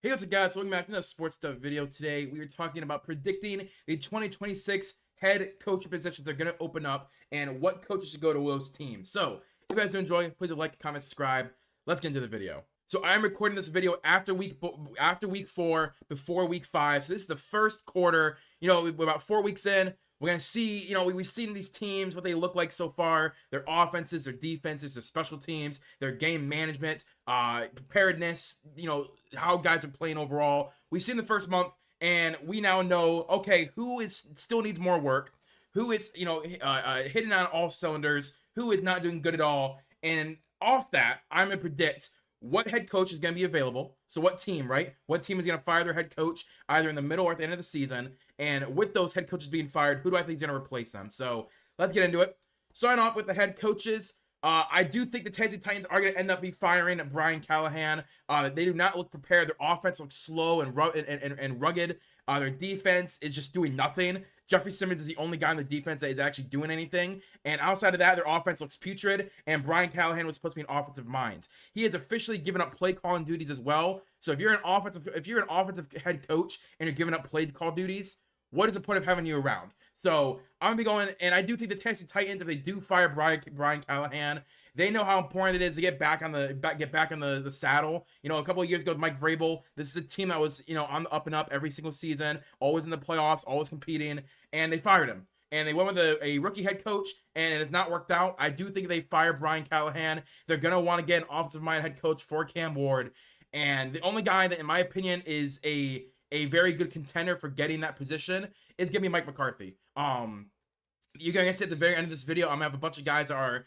Hey, what's up, guys? Welcome back to another sports stuff video. Today, we are talking about predicting the 2026 head coaching positions that are going to open up and what coaches should go to those teams. So, if you guys are enjoying, please like, comment, subscribe. Let's get into the video. So, I am recording this video after week 4, before week 5. So, this is the first quarter. We're about 4 weeks in. We're going to see, we've seen these teams, what they look like so far, their offenses, their defenses, their special teams, their game management, preparedness, how guys are playing overall. We've seen the first month, and we now know, okay, who is still needs more work, who is, hitting on all cylinders, who is not doing good at all. And off that, I'm going to predict what head coach is going to be available. So what team, right? What team is going to fire their head coach either in the middle or at the end of the season? And with those head coaches being fired, who do I think is going to replace them? So let's get into it. Starting off with the head coaches, I do think the Tennessee Titans are going to end up be firing Brian Callahan. They do not look prepared. Their offense looks slow and rugged. Their defense is just doing nothing. Jeffrey Simmons is the only guy on the defense that is actually doing anything. And outside of that, their offense looks putrid. And Brian Callahan was supposed to be an offensive mind. He has officially given up play calling duties as well. So if you're an offensive head coach and you're giving up play call duties, what is the point of having you around? So I'm gonna be going, and I do think the Tennessee Titans, if they do fire Brian Callahan, they know how important it is to get back on the saddle. A couple of years ago with Mike Vrabel, this is a team that was on the up and up every single season, always in the playoffs, always competing, and they fired him. And they went with a rookie head coach, and it has not worked out. I do think they fire Brian Callahan. They're gonna want to get an offensive minded head coach for Cam Ward, and the only guy that, in my opinion, is a very good contender for getting that position is gonna be Mike McCarthy. You're gonna see at the very end of this video, I'm gonna have a bunch of guys that are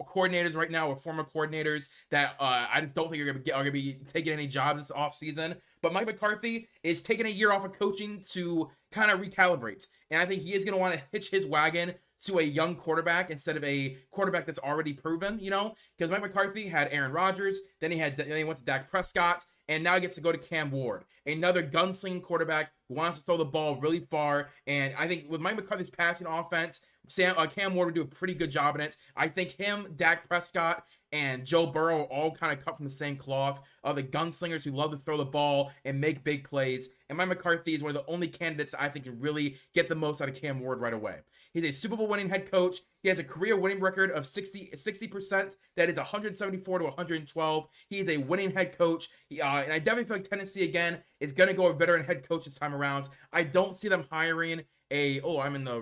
coordinators right now or former coordinators that I just don't think are gonna be taking any jobs this offseason. But Mike McCarthy is taking a year off of coaching to kind of recalibrate, and I think he is gonna want to hitch his wagon to a young quarterback instead of a quarterback that's already proven. Because Mike McCarthy had Aaron Rodgers, then he went to Dak Prescott, and now he gets to go to Cam Ward, another gunslinging quarterback who wants to throw the ball really far. And I think with Mike McCarthy's passing offense, Cam Ward would do a pretty good job in it. I think him, Dak Prescott, and Joe Burrow are all kind of cut from the same cloth of the gunslingers who love to throw the ball and make big plays. And Mike McCarthy is one of the only candidates that I think can really get the most out of Cam Ward right away. He's a Super Bowl winning head coach. He has a career winning record of 60%. That is 174 to 112. He is a winning head coach. And I definitely feel like Tennessee, again, is going to go a veteran head coach this time around. I don't see them hiring I'm in the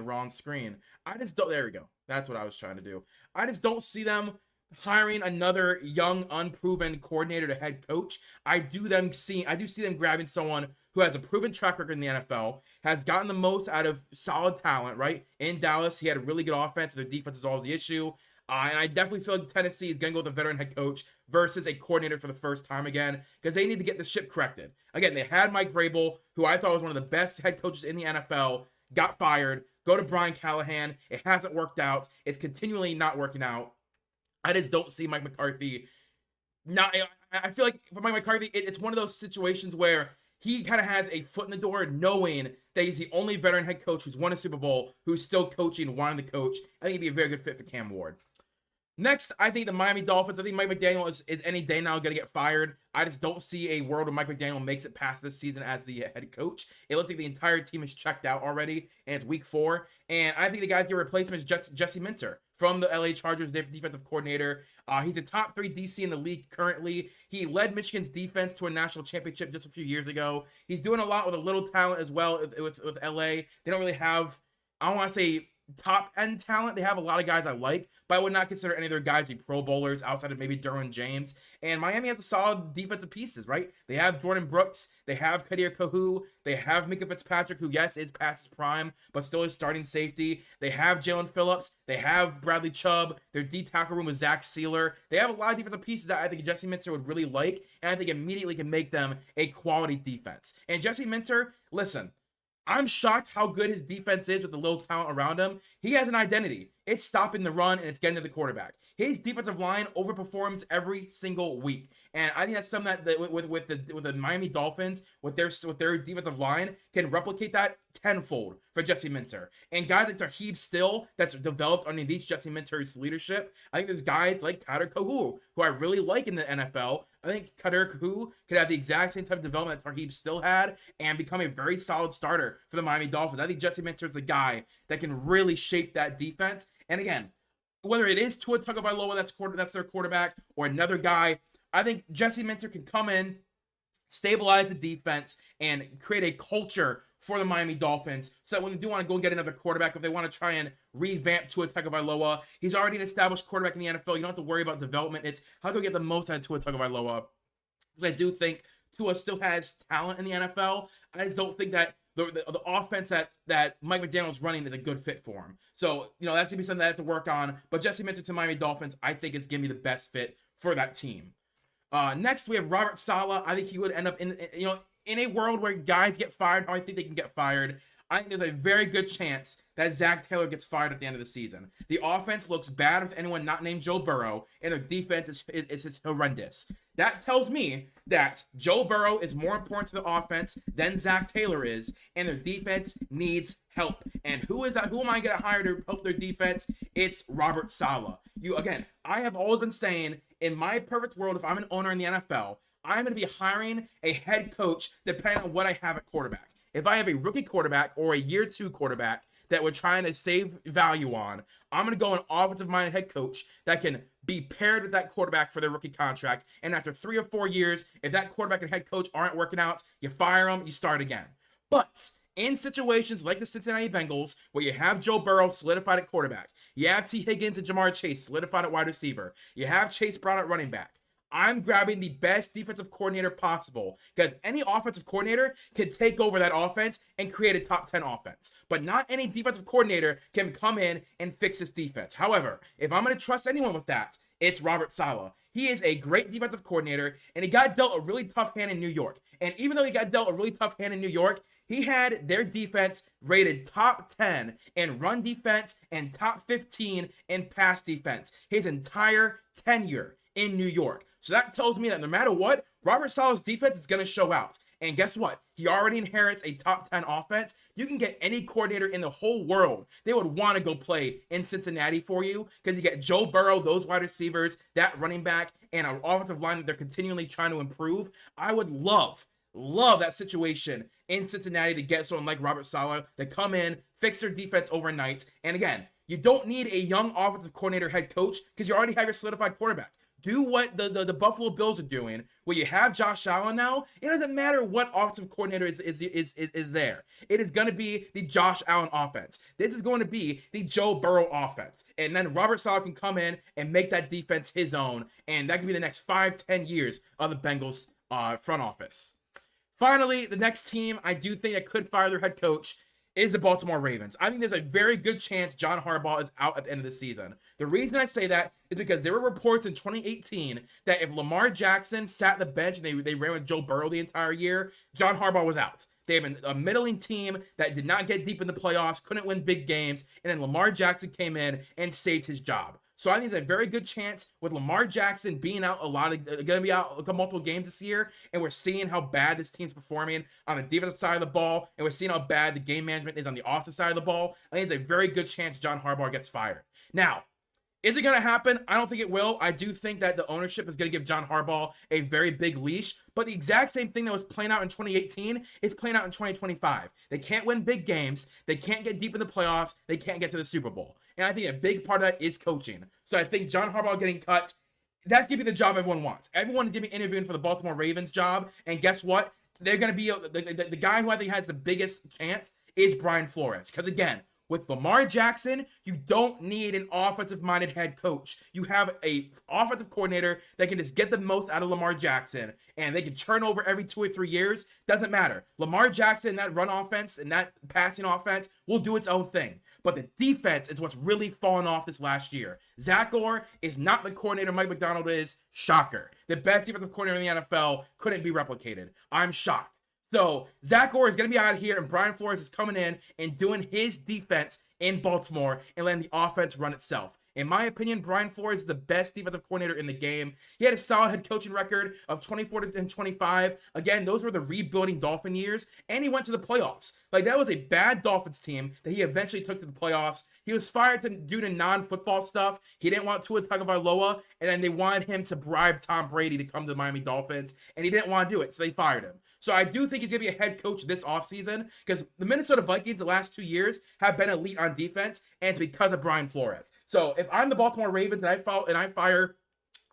wrong screen. I just don't, there we go. That's what I was trying to do. I just don't see them hiring another young, unproven coordinator to head coach. I do see them grabbing someone who has a proven track record in the NFL, has gotten the most out of solid talent, right? In Dallas, he had a really good offense. Their defense is always the issue. And I definitely feel like Tennessee is going to go with a veteran head coach versus a coordinator for the first time again, because they need to get the ship corrected. Again, they had Mike Vrabel, who I thought was one of the best head coaches in the NFL, got fired. Go to Brian Callahan. It hasn't worked out. It's continually not working out. I just don't see Mike McCarthy. I feel like for Mike McCarthy, it's one of those situations where he kind of has a foot in the door, knowing that he's the only veteran head coach who's won a Super Bowl, who's still coaching, wanting to coach. I think he'd be a very good fit for Cam Ward. Next, I think the Miami Dolphins. I think Mike McDaniel is any day now going to get fired. I just don't see a world where Mike McDaniel makes it past this season as the head coach. It looks like the entire team is checked out already, and it's week 4. And I think the guys get replacement is Jesse Minter from the LA Chargers, their defensive coordinator. He's a top 3 DC in the league currently. He led Michigan's defense to a national championship just a few years ago. He's doing a lot with a little talent as well with LA. They don't really have, I don't want to say top end talent. They have a lot of guys I like, but I would not consider any of their guys to be Pro Bowlers outside of maybe Derwin James. And Miami has a solid defensive pieces, right? They have Jordan Brooks, they have Kadir Kahu, they have Minkah Fitzpatrick, who yes is past his prime, but still is starting safety. They have Jalen Phillips, they have Bradley Chubb. Their D tackle room with Zach Sealer. They have a lot of defensive pieces that I think Jesse Minter would really like, and I think immediately can make them a quality defense. And Jesse Minter, listen, I'm shocked how good his defense is with the little talent around him. He has an identity. It's stopping the run and it's getting to the quarterback. His defensive line overperforms every single week. And I think that's something that with the Miami Dolphins with their defensive line can replicate that tenfold for Jesse Minter. And guys like Tarheeb Still that's developed under these Jesse Minter's leadership. I think there's guys like Kader Kahu, who I really like in the NFL. I think Kader Kahu could have the exact same type of development that Tarheeb Still had and become a very solid starter for the Miami Dolphins. I think Jesse Minter is the guy that can really shape that defense. And again, whether it is Tua Tagovailoa that's their quarterback or another guy, I think Jesse Minter can come in, stabilize the defense, and create a culture for the Miami Dolphins so that when they do want to go and get another quarterback, if they want to try and revamp Tua Tagovailoa, he's already an established quarterback in the NFL. You don't have to worry about development. It's how do we get the most out of Tua Tagovailoa? Because I do think Tua still has talent in the NFL. I just don't think that the offense that Mike McDaniel's running is a good fit for him. So, that's going to be something that I have to work on. But Jesse Minter to Miami Dolphins, I think is going to be the best fit for that team. Next, we have Robert Saleh. I think he would end up in a world where guys get fired, how I think they can get fired. I think there's a very good chance that Zach Taylor gets fired at the end of the season. The offense looks bad with anyone not named Joe Burrow, and their defense is horrendous. That tells me that Joe Burrow is more important to the offense than Zach Taylor is, and their defense needs help. And who am I going to hire to help their defense? It's Robert Saleh. I have always been saying, in my perfect world, if I'm an owner in the NFL, I'm going to be hiring a head coach depending on what I have at quarterback. If I have a rookie quarterback or a year 2 quarterback that we're trying to save value on, I'm going to go an offensive-minded head coach that can be paired with that quarterback for their rookie contract. And after 3 or 4 years, if that quarterback and head coach aren't working out, you fire them, you start again. But in situations like the Cincinnati Bengals, where you have Joe Burrow solidified at quarterback, you have T. Higgins and Jamar Chase solidified at wide receiver, you have Chase Brown at running back, I'm grabbing the best defensive coordinator possible, because any offensive coordinator can take over that offense and create a top 10 offense. But not any defensive coordinator can come in and fix this defense. However, if I'm going to trust anyone with that, it's Robert Saleh. He is a great defensive coordinator, and he got dealt a really tough hand in New York. And even though he got dealt a really tough hand in New York, he had their defense rated top 10 in run defense and top 15 in pass defense his entire tenure in New York. So that tells me that no matter what, Robert Saleh's defense is going to show out. And guess what? He already inherits a top 10 offense. You can get any coordinator in the whole world. They would want to go play in Cincinnati for you, because you get Joe Burrow, those wide receivers, that running back, and an offensive line that they're continually trying to improve. I would love that situation in Cincinnati to get someone like Robert Saleh to come in, fix their defense overnight. And again, you don't need a young offensive coordinator head coach, because you already have your solidified quarterback. Do what the Buffalo Bills are doing, where you have Josh Allen now. It doesn't matter what offensive coordinator is there. It is going to be the Josh Allen offense. This is going to be the Joe Burrow offense. And then Robert Saleh can come in and make that defense his own. And that could be the next 5-10 years of the Bengals front office. Finally, the next team I do think that could fire their head coach is the Baltimore Ravens. I think there's a very good chance John Harbaugh is out at the end of the season. The reason I say that is because there were reports in 2018 that if Lamar Jackson sat the bench and they ran with Joe Burrow the entire year, John Harbaugh was out. They have a middling team that did not get deep in the playoffs, couldn't win big games, and then Lamar Jackson came in and saved his job. So I think there's a very good chance with Lamar Jackson being out going to be out multiple games this year, and we're seeing how bad this team's performing on the defensive side of the ball, and we're seeing how bad the game management is on the offensive side of the ball. I think it's a very good chance John Harbaugh gets fired. Now, is it going to happen? I don't think it will. I do think that the ownership is going to give John Harbaugh a very big leash, but the exact same thing that was playing out in 2018 is playing out in 2025. They can't win big games. They can't get deep in the playoffs. They can't get to the Super Bowl. And I think a big part of that is coaching. So I think John Harbaugh getting cut, that's going to be the job everyone wants. Everyone is going to be interviewing for the Baltimore Ravens job, and guess what? They're going to be the guy who I think has the biggest chance is Brian Flores. Because again, with Lamar Jackson, you don't need an offensive-minded head coach. You have a offensive coordinator that can just get the most out of Lamar Jackson, and they can turn over every 2 or 3 years. Doesn't matter. Lamar Jackson, that run offense and that passing offense will do its own thing. But the defense is what's really fallen off this last year. Zach Orr is not the coordinator Mike Macdonald is. Shocker. The best defensive coordinator in the NFL couldn't be replicated. I'm shocked. So Zach Orr is going to be out of here, and Brian Flores is coming in and doing his defense in Baltimore and letting the offense run itself. In my opinion, Brian Flores is the best defensive coordinator in the game. He had a solid head coaching record of 24-25. Again, those were the rebuilding Dolphin years, and he went to the playoffs. Like, that was a bad Dolphins team that he eventually took to the playoffs. He was fired due to non-football stuff. He didn't want Tua Tagovailoa, and then they wanted him to bribe Tom Brady to come to the Miami Dolphins, and he didn't want to do it, so they fired him. So I do think he's going to be a head coach this offseason, because the Minnesota Vikings the last 2 years have been elite on defense, and it's because of Brian Flores. So if I'm the Baltimore Ravens and I fire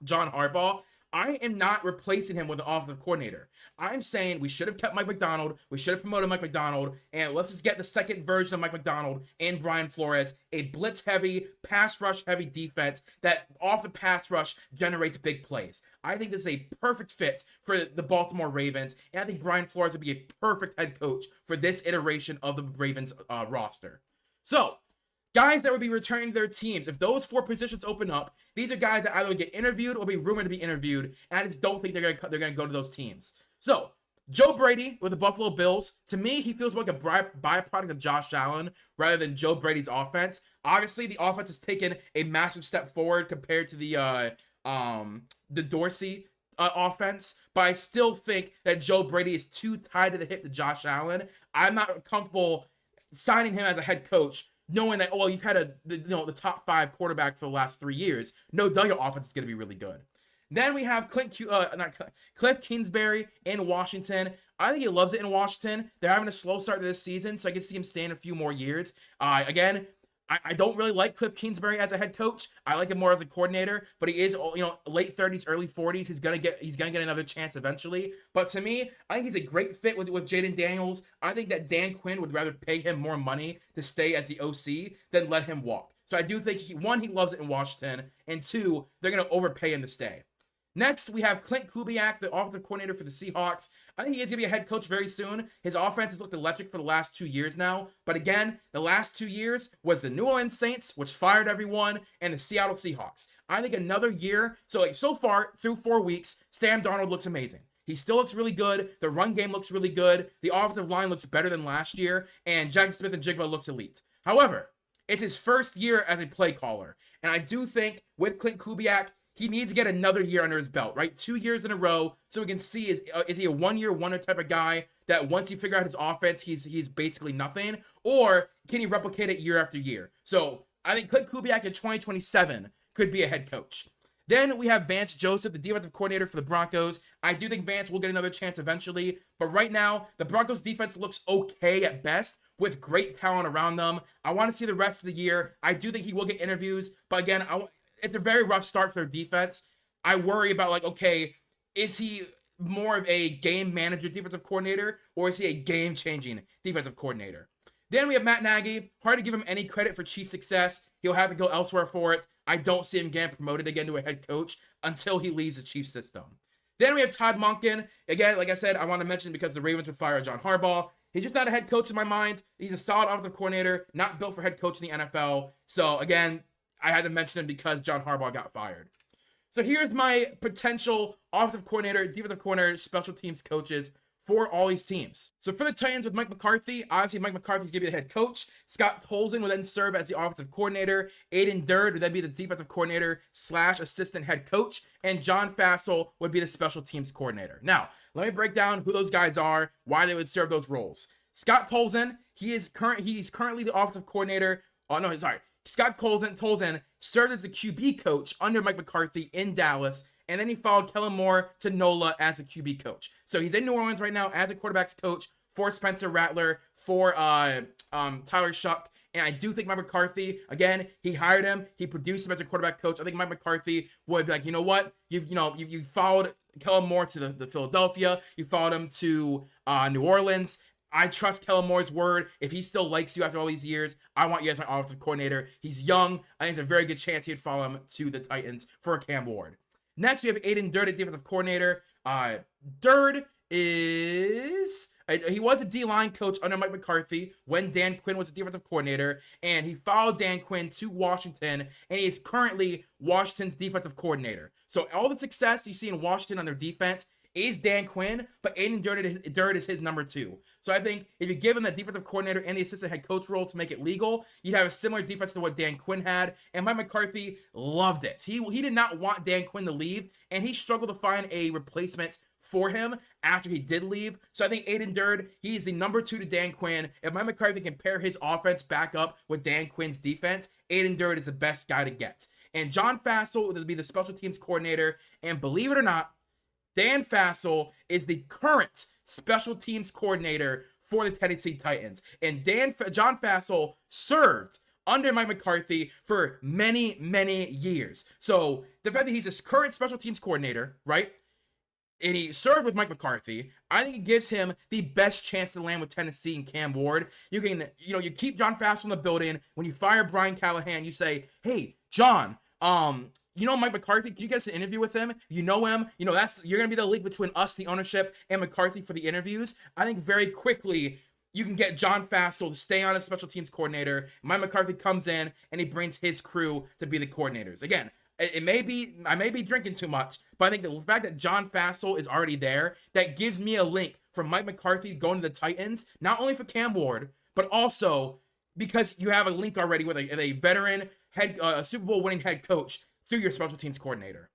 John Harbaugh, I am not replacing him with an offensive coordinator. I'm saying we should have kept Mike Macdonald. We should have promoted Mike Macdonald. And let's just get the second version of Mike Macdonald and Brian Flores, a blitz-heavy, pass-rush-heavy defense that off the pass rush generates big plays. I think this is a perfect fit for the Baltimore Ravens. And I think Brian Flores would be a perfect head coach for this iteration of the Ravens roster. So, guys that would be returning to their teams, if those 4 positions open up, these are guys that either get interviewed or be rumored to be interviewed, and I just don't think they're gonna go to those teams. So, Joe Brady with the Buffalo Bills, to me, he feels like a byproduct of Josh Allen rather than Joe Brady's offense. Obviously, the offense has taken a massive step forward compared to the Dorsey offense, but I still think that Joe Brady is too tied to the hip to Josh Allen. I'm not comfortable signing him as a head coach, knowing that, you've had the top 5 quarterback for the last 3 years. No doubt your offense is going to be really good. Then we have Cliff Kingsbury in Washington. I think he loves it in Washington. They're having a slow start to this season, so I can see him staying a few more years. Again, I don't really like Cliff Kingsbury as a head coach. I like him more as a coordinator, but he is, late 30s, early 40s. He's gonna get another chance eventually. But to me, I think he's a great fit with Jaden Daniels. I think that Dan Quinn would rather pay him more money to stay as the OC than let him walk. So I do think he loves it in Washington, and 2, they're gonna overpay him to stay. Next, we have Clint Kubiak, the offensive coordinator for the Seahawks. I think he is going to be a head coach very soon. His offense has looked electric for the last 2 years now. But again, the last 2 years was the New Orleans Saints, which fired everyone, and the Seattle Seahawks. I think another year, so far, through 4 weeks, Sam Darnold looks amazing. He still looks really good. The run game looks really good. The offensive line looks better than last year. And Jackson Smith-Njigba looks elite. However, it's his first year as a play caller. And I do think with Clint Kubiak, he needs to get another year under his belt, right? 2 years in a row, so we can see is he a one-year wonder type of guy that once you figure out his offense, he's basically nothing, or can he replicate it year after year? So I think Clint Kubiak in 2027 could be a head coach. Then we have Vance Joseph, the defensive coordinator for the Broncos. I do think Vance will get another chance eventually, but right now the Broncos defense looks okay at best with great talent around them. I want to see the rest of the year. I do think he will get interviews, but again, it's a very rough start for their defense. I worry about, is he more of a game manager defensive coordinator, or is he a game-changing defensive coordinator? Then we have Matt Nagy. Hard to give him any credit for Chiefs' success. He'll have to go elsewhere for it. I don't see him getting promoted again to a head coach until he leaves the Chiefs system. Then we have Todd Monken. Again, like I said, I want to mention because the Ravens would fire John Harbaugh. He's just not a head coach in my mind. He's a solid offensive coordinator, not built for head coach in the NFL. So again, I had to mention him because John Harbaugh got fired. So here's my potential offensive coordinator, defensive coordinator, special teams coaches for all these teams. So for the Titans with Mike McCarthy, obviously Mike McCarthy's going to be the head coach. Scott Tolzien will then serve as the offensive coordinator. Aiden Durd would then be the defensive coordinator / assistant head coach. And John Fassel would be the special teams coordinator. Now, let me break down who those guys are, why they would serve those roles. Scott Tolzien, he's currently the offensive coordinator. Scott Tolzien served as the QB coach under Mike McCarthy in Dallas, and then he followed Kellen Moore to NOLA as a QB coach. So he's in New Orleans right now as a quarterbacks coach for Spencer Rattler, for Tyler Shuck, and I do think Mike McCarthy, again, he hired him, he produced him as a quarterback coach. I think Mike McCarthy would be like, you know what, you followed Kellen Moore to the Philadelphia, you followed him to New Orleans. I trust Kellen Moore's word. If he still likes you after all these years, I want you as my offensive coordinator. He's young. I think there's a very good chance he'd follow him to the Titans for Cam Ward. Next, we have Aiden Durd, defensive coordinator. Durd he was a D-line coach under Mike McCarthy when Dan Quinn was a defensive coordinator, and he followed Dan Quinn to Washington, and he is currently Washington's defensive coordinator. So all the success you see in Washington on their defense is Dan Quinn, but Aiden Durd is his number 2. So I think if you give him the defensive coordinator and the assistant head coach role to make it legal, you'd have a similar defense to what Dan Quinn had. And Mike McCarthy loved it. He did not want Dan Quinn to leave, and he struggled to find a replacement for him after he did leave. So I think Aiden Durd, he's the number 2 to Dan Quinn. If Mike McCarthy can pair his offense back up with Dan Quinn's defense, Aiden Durd is the best guy to get. And John Fassel will be the special teams coordinator. And believe it or not, Dan Fassel is the current special teams coordinator for the Tennessee Titans. And John Fassel served under Mike McCarthy for many, many years. So the fact that he's this current special teams coordinator, right? And he served with Mike McCarthy, I think it gives him the best chance to land with Tennessee and Cam Ward. You can, you keep John Fassel in the building. When you fire Brian Callahan, you say, hey, John, Mike McCarthy, can you get us an interview with him? You know him. You're going to be the link between us, the ownership, and McCarthy for the interviews. I think very quickly you can get John Fassel to stay on as special teams coordinator. Mike McCarthy comes in and he brings his crew to be the coordinators. Again, I may be drinking too much, but I think the fact that John Fassel is already there, that gives me a link for Mike McCarthy going to the Titans, not only for Cam Ward, but also because you have a link already with a veteran Super Bowl winning head coach through your special teams coordinator.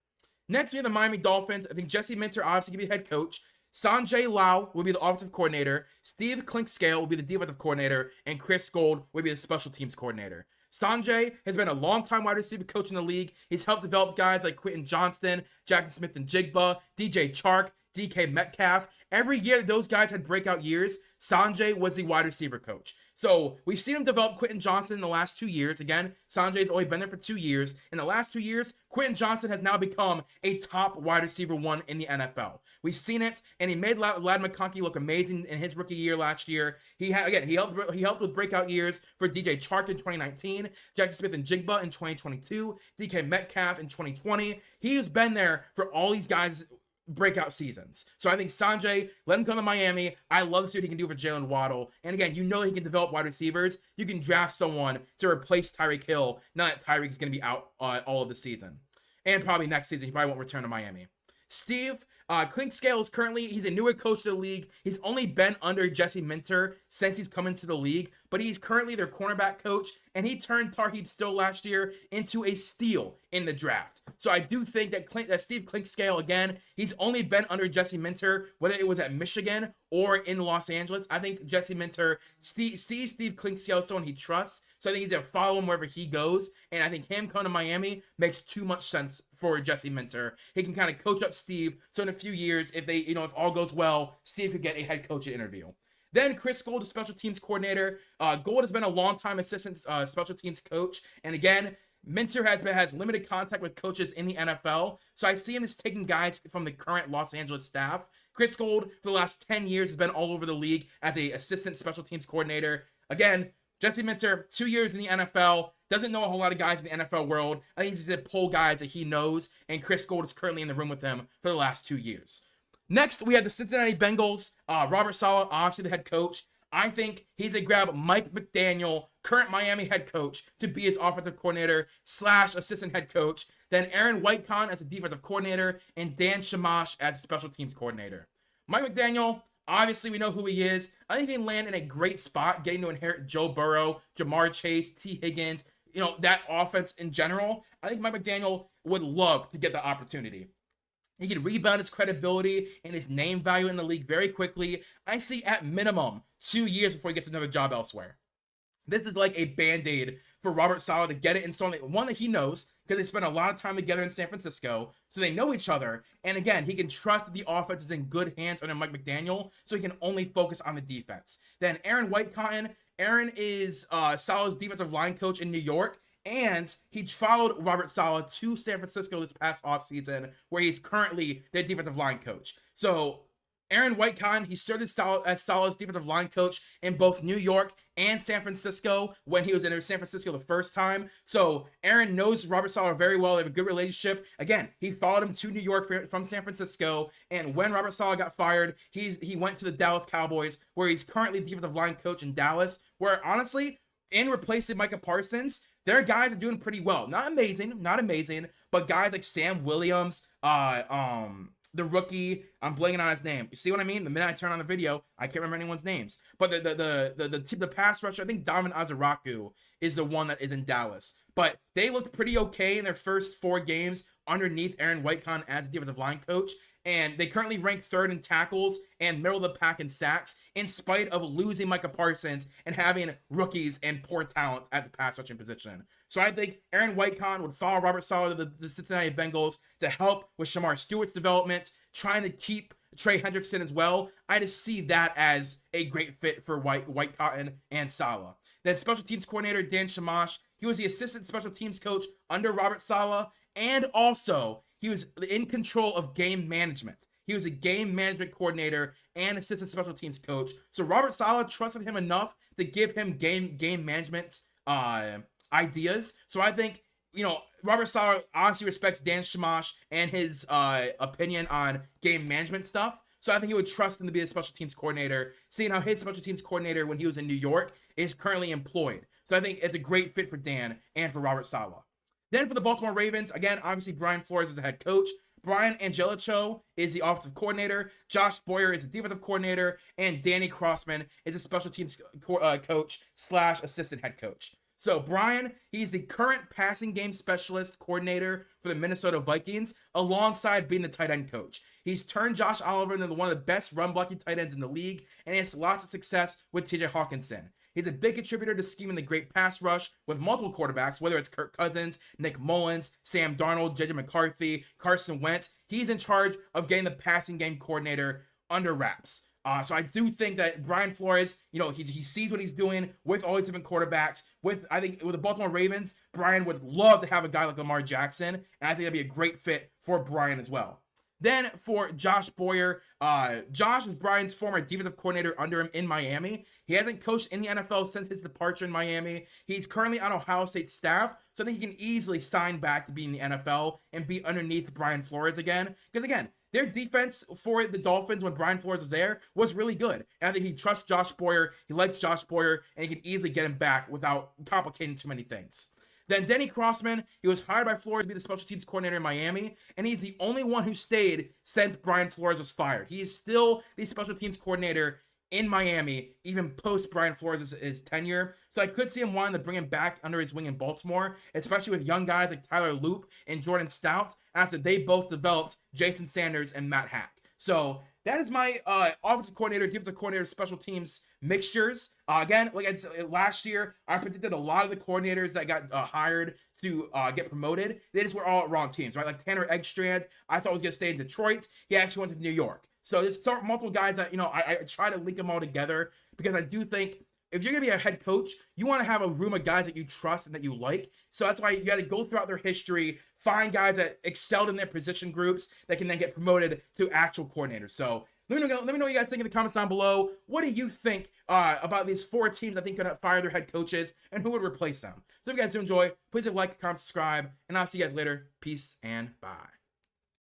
Next, we have the Miami Dolphins. I think Jesse Minter obviously can be the head coach. Sanjay Lau will be the offensive coordinator. Steve Clinkscale will be the defensive coordinator. And Chris Gold will be the special teams coordinator. Sanjay has been a long-time wide receiver coach in the league. He's helped develop guys like Quentin Johnston, Jackson Smith and Jigba, DJ Chark, DK Metcalf. Every year those guys had breakout years, Sanjay was the wide receiver coach. So we've seen him develop Quentin Johnston in the last 2 years. Again, Sanjay's only been there for 2 years. In the last 2 years, Quentin Johnston has now become a top wide receiver 1 in the NFL. We've seen it, and he made Ladd McConkey look amazing in his rookie year last year. He helped with breakout years for DJ Chark in 2019, Jackson Smith and Jigba in 2022, DK Metcalf in 2020. He's been there for all these guys' breakout seasons. So I think Sanjay, let him come to Miami. I love to see what he can do for Jalen Waddle. And again, he can develop wide receivers. You can draft someone to replace Tyreek Hill, not that Tyreek is going to be out all of the season. And probably next season, he probably won't return to Miami. Steve Clinkscale is he's a newer coach to the league. He's only been under Jesse Minter since he's come into the league, but he's currently their cornerback coach, and he turned Tarheeb Still last year into a steal in the draft. So I do think that Steve Clinkscale, again, he's only been under Jesse Minter, whether it was at Michigan or in Los Angeles. I think Jesse Minter sees Steve Clinkscale as someone he trusts, so I think he's going to follow him wherever he goes, and I think him coming to Miami makes too much sense for Jesse Minter. He can kind of coach up Steve, so in a few years, if all goes well, Steve could get a head coach interview. Then Chris Gold, the special teams coordinator. Gold has been a long-time assistant special teams coach, and again, Minter has limited contact with coaches in the NFL, so I see him as taking guys from the current Los Angeles staff. Chris Gold, for the last 10 years, has been all over the league as a assistant special teams coordinator. Again, Jesse Minter, 2 years in the NFL, doesn't know a whole lot of guys in the NFL world. I think he's just to pull guys that he knows, and Chris Gold is currently in the room with him for the last 2 years. Next, we have the Cincinnati Bengals. Robert Saleh, obviously the head coach. I think he's a grab Mike McDaniel, current Miami head coach, to be his offensive coordinator / assistant head coach. Then Aaron Whitecon as a defensive coordinator, and Dan Shamash as a special teams coordinator. Mike McDaniel, obviously we know who he is. I think he can land in a great spot, getting to inherit Joe Burrow, Jamar Chase, T. Higgins, that offense in general. I think Mike McDaniel would love to get the opportunity. He can rebound his credibility and his name value in the league very quickly. I see at minimum 2 years before he gets another job elsewhere. This is like a Band-Aid for Robert Saleh to get it in one that he knows, because they spent a lot of time together in San Francisco, so they know each other. And again, he can trust that the offense is in good hands under Mike McDaniel, so he can only focus on the defense. Then Aaron Whitecotton. Aaron is Saleh's defensive line coach in New York, and he followed Robert Saleh to San Francisco this past offseason, where he's currently their defensive line coach. So Aaron Whitecotton, he served as Saleh's defensive line coach in both New York and San Francisco when he was in San Francisco the first time. So Aaron knows Robert Saleh very well. They have a good relationship. Again, he followed him to New York from San Francisco, and when Robert Saleh got fired, he went to the Dallas Cowboys, where he's currently defensive line coach in Dallas, where honestly, in replacing Micah Parsons, their guys are doing pretty well. Not amazing, but guys like Sam Williams, the rookie, I'm blanking on his name. You see what I mean? The minute I turn on the video, I can't remember anyone's names. But the pass rusher, I think Donovan Azaraku is the one that is in Dallas. But they looked pretty okay in their first 4 games underneath Aaron Whitecon as a defensive line coach. And they currently rank 3rd in tackles and middle of the pack in sacks, in spite of losing Micah Parsons and having rookies and poor talent at the pass rushing position. So I think Aaron Whitecon would follow Robert Saleh to the Cincinnati Bengals to help with Shamar Stewart's development, trying to keep Trey Hendrickson as well. I just see that as a great fit for Whitecotton and Saleh. Then special teams coordinator Dan Shamash, he was the assistant special teams coach under Robert Saleh, and also he was in control of game management. He was a game management coordinator and assistant special teams coach. So Robert Saleh trusted him enough to give him game management ideas. So I think, Robert Saleh honestly respects Dan Shamash and his opinion on game management stuff. So I think he would trust him to be a special teams coordinator, seeing how his special teams coordinator when he was in New York is currently employed. So I think it's a great fit for Dan and for Robert Saleh. Then for the Baltimore Ravens, again, obviously Brian Flores is the head coach. Brian Angelico is the offensive coordinator. Josh Boyer is the defensive coordinator. And Danny Crossman is a special teams coach / assistant head coach. So Brian, he's the current passing game specialist coordinator for the Minnesota Vikings, alongside being the tight end coach. He's turned Josh Oliver into one of the best run blocking tight ends in the league, and he has lots of success with TJ Hawkinson. He's a big contributor to scheming the great pass rush with multiple quarterbacks, whether it's Kirk Cousins, Nick Mullins, Sam Darnold, JJ McCarthy, Carson Wentz. He's in charge of getting the passing game coordinator under wraps. So I do think that Brian Flores, he sees what he's doing with all these different quarterbacks. I think with the Baltimore Ravens, Brian would love to have a guy like Lamar Jackson, and I think that'd be a great fit for Brian as well. Then for Josh Boyer, Josh was Brian's former defensive coordinator under him in Miami. He hasn't coached in the NFL since his departure in Miami. He's currently on Ohio State staff, so I think he can easily sign back to be in the NFL and be underneath Brian Flores again. Because again, their defense for the Dolphins when Brian Flores was there was really good. And I think he trusts Josh Boyer, he likes Josh Boyer, and he can easily get him back without complicating too many things. Then Denny Crossman, he was hired by Flores to be the special teams coordinator in Miami, and he's the only one who stayed since Brian Flores was fired. He is still the special teams coordinator in Miami, even post Brian Flores' his tenure. So I could see him wanting to bring him back under his wing in Baltimore, especially with young guys like Tyler Loop and Jordan Stout, after they both developed Jason Sanders and Matt Hack. So that is my offensive coordinator, defensive coordinator, special teams mixtures. Again, like I said, last year, I predicted a lot of the coordinators that got hired to get promoted. They just were all at wrong teams, right? Like Tanner Eggstrand, I thought was going to stay in Detroit. He actually went to New York. So there's multiple guys that, I try to link them all together because I do think if you're going to be a head coach, you want to have a room of guys that you trust and that you like. So that's why you got to go throughout their history, find guys that excelled in their position groups that can then get promoted to actual coordinators. So let me know what you guys think in the comments down below. What do you think about these 4 teams I think could fire their head coaches and who would replace them? So if you guys do enjoy, please hit like, comment, subscribe, and I'll see you guys later. Peace and bye.